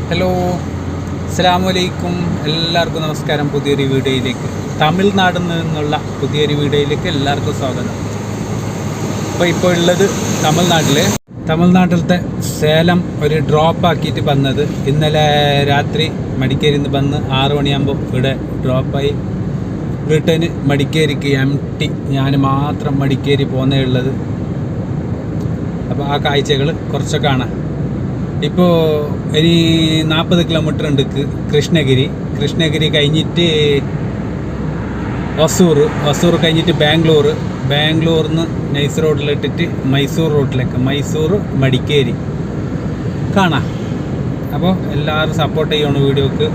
Hello, അസ്സലാമു അലൈക്കും. എല്ലാവർക്കും നമസ്കാരം. പുതിയൊരു വീഡിയോയിലേക്ക്, തമിഴ്നാട്ടിൽ നിന്നുള്ള പുതിയൊരു വീഡിയോയിലേക്ക് എല്ലാവർക്കും സ്വാഗതം. ഇപ്പോൾ ഉള്ളത് തമിഴ്നാട്ടിലത്തെ സേലം ഒരു ഡ്രോപ്പ് ആക്കിയിട്ട് വന്നത്. ഇന്നലെ രാത്രി മടിക്കേരിയിൽ നിന്ന് വന്ന് 6 മണിയാകുമ്പോൾ ഇവിടെ ഡ്രോപ്പായി. റിട്ടേൺ മടിക്കേരിക്ക് എംടി, ഞാൻ മാത്രം മടിക്കേരി പോകുന്നേ ഉള്ളത്. അപ്പോൾ ആ കാഴ്ചകൾ കുറച്ചൊക്കെ കാണാം. ഇപ്പോൾ ഇനി 40 കിലോമീറ്റർ ഉണ്ട് കൃഷ്ണഗിരി കഴിഞ്ഞിട്ട് വസൂർ കഴിഞ്ഞിട്ട് ബാംഗ്ലൂരിൽ നിന്ന് നൈസ് റോഡിലിട്ടിട്ട് മൈസൂർ മടിക്കേരി കാണാം. അപ്പോൾ എല്ലാവരും സപ്പോർട്ട് ചെയ്യണം വീഡിയോക്ക്.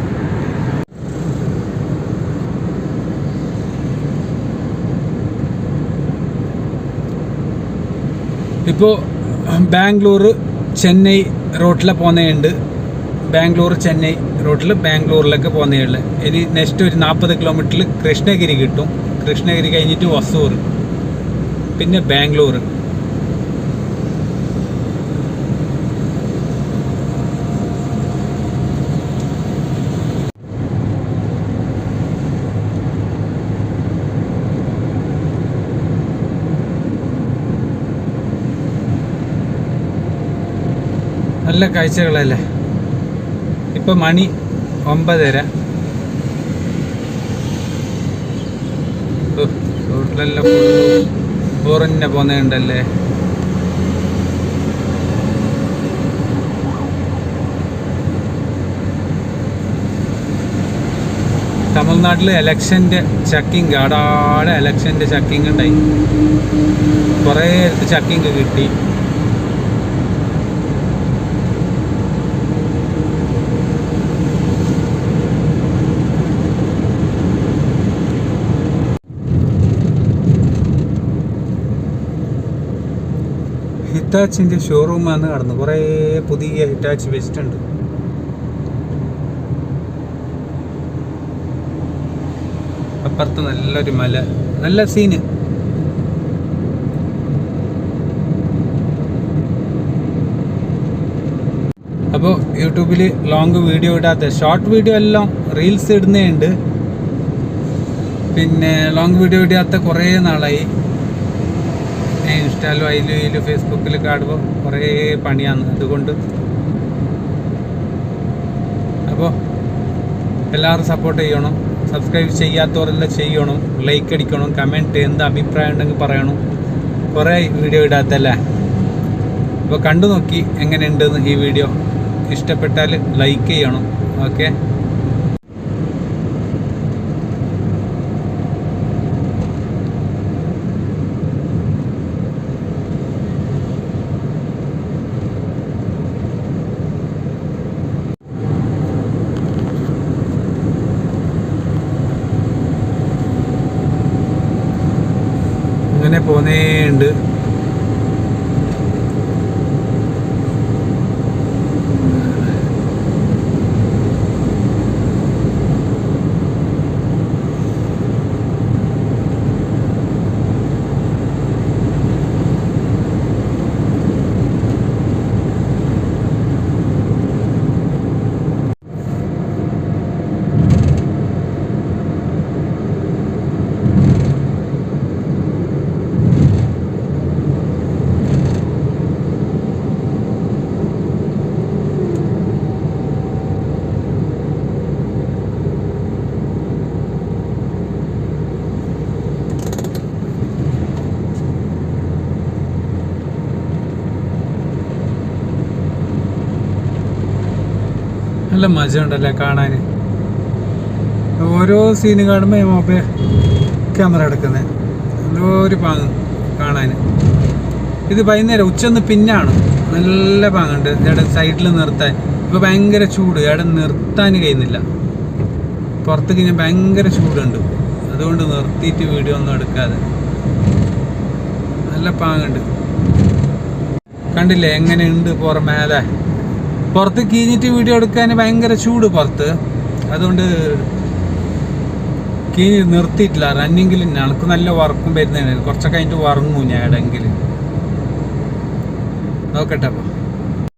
ഇപ്പോൾ ബാംഗ്ലൂർ ചെന്നൈ റോട്ടിൽ പോകുന്നുണ്ട്. ചെന്നൈ റോട്ടിൽ ബാംഗ്ലൂരിലേക്ക് പോകുന്നേ. ഇനി നെക്സ്റ്റ് ഒരു 40 കിലോമീറ്ററിൽ കൃഷ്ണഗിരി കിട്ടും. കൃഷ്ണഗിരി കഴിഞ്ഞിട്ട് വസൂർ, പിന്നെ ബാംഗ്ലൂർ. നല്ല കാഴ്ചകളല്ലേ. ഇപ്പം മണി 9:30. റോഡിലെല്ലാം ഓറന്നെ പോകുന്നുണ്ടല്ലേ. തമിഴ്നാട്ടിൽ ഇലക്ഷൻ്റെ ചെക്കിങ്, ആടാടെ ഇലക്ഷൻ്റെ ചെക്കിങ് ഉണ്ടായി. കുറേ ചെക്കിങ് കിട്ടി. ഹിറ്റാച്ചിൻ്റെ ഷോറൂമാണ് കടന്നു. കുറേ പുതിയ ഹിറ്റാച്ച് വെച്ചിട്ടുണ്ട്. അപ്പുറത്ത് നല്ലൊരു മല, നല്ല സീന്. അപ്പോൾ യൂട്യൂബിൽ ലോങ് വീഡിയോ ഇടാത്ത, ഷോർട്ട് വീഡിയോ എല്ലാം റീൽസ് ഇടുന്നുണ്ട്. പിന്നെ ലോങ് വീഡിയോ ഇടാത്ത കുറേ നാളായി. ഇൻസ്റ്റാലും അതിലും ഫേസ്ബുക്കിൽ കാണുമ്പോൾ കുറേ പണിയാണ്. അതുകൊണ്ട് അപ്പോൾ എല്ലാവരും സപ്പോർട്ട് ചെയ്യണം. സബ്സ്ക്രൈബ് ചെയ്യാത്തവരെല്ലാം ചെയ്യണം. ലൈക്ക് അടിക്കണം. കമൻറ്റ്, എന്ത് അഭിപ്രായം ഉണ്ടെങ്കിൽ പറയണം. കുറേ വീഡിയോ ഇടാത്തല്ലേ. അപ്പോൾ കണ്ടു നോക്കി എങ്ങനെയുണ്ടെന്ന് ഈ വീഡിയോ. ഇഷ്ടപ്പെട്ടാൽ ലൈക്ക് ചെയ്യണം. ഓക്കെ. അങ്ങനെ പോന്നേണ്ട്. നല്ല മജ ഉണ്ടല്ലേ കാണാൻ. ഓരോ സീന് കാണുമ്പോൾ മൊബൈൽ ക്യാമറ എടുക്കുന്നത് നല്ലൊരു പാങ്ങ് കാണാൻ. ഇത് വൈകുന്നേരം ഉച്ചൊന്ന് പിന്നാണ്. നല്ല പാങ്ങുണ്ട്. ഇവിടെ സൈഡിൽ നിർത്താൻ. ഇപ്പോൾ ഭയങ്കര ചൂട്, ഇവിടെ നിർത്താൻ കഴിയുന്നില്ല. പുറത്തേക്ക് ഞാൻ ഭയങ്കര ചൂടുണ്ട്. അതുകൊണ്ട് നിർത്തിയിട്ട് വീഡിയോ ഒന്നും എടുക്കാതെ. നല്ല പാങ്ങുണ്ട്. കണ്ടില്ലേ എങ്ങനെയുണ്ട് പുറമേലെ. പുറത്ത് കീഞ്ഞിട്ട് വീഡിയോ എടുക്കാൻ ഭയങ്കര ചൂട് പുറത്ത്. അതുകൊണ്ട് കീഞ്ഞ് നിർത്തിയിട്ടില്ല. റണ്ണിങ്ങിൽ എനിക്ക് നല്ല വർക്കും വരുന്നതാണ്. കുറച്ചൊക്കെ കഴിഞ്ഞിട്ട് ഉറങ്ങും ഞാൻ എവിടെയെങ്കിലും. നോക്കട്ടെ അപ്പോൾ.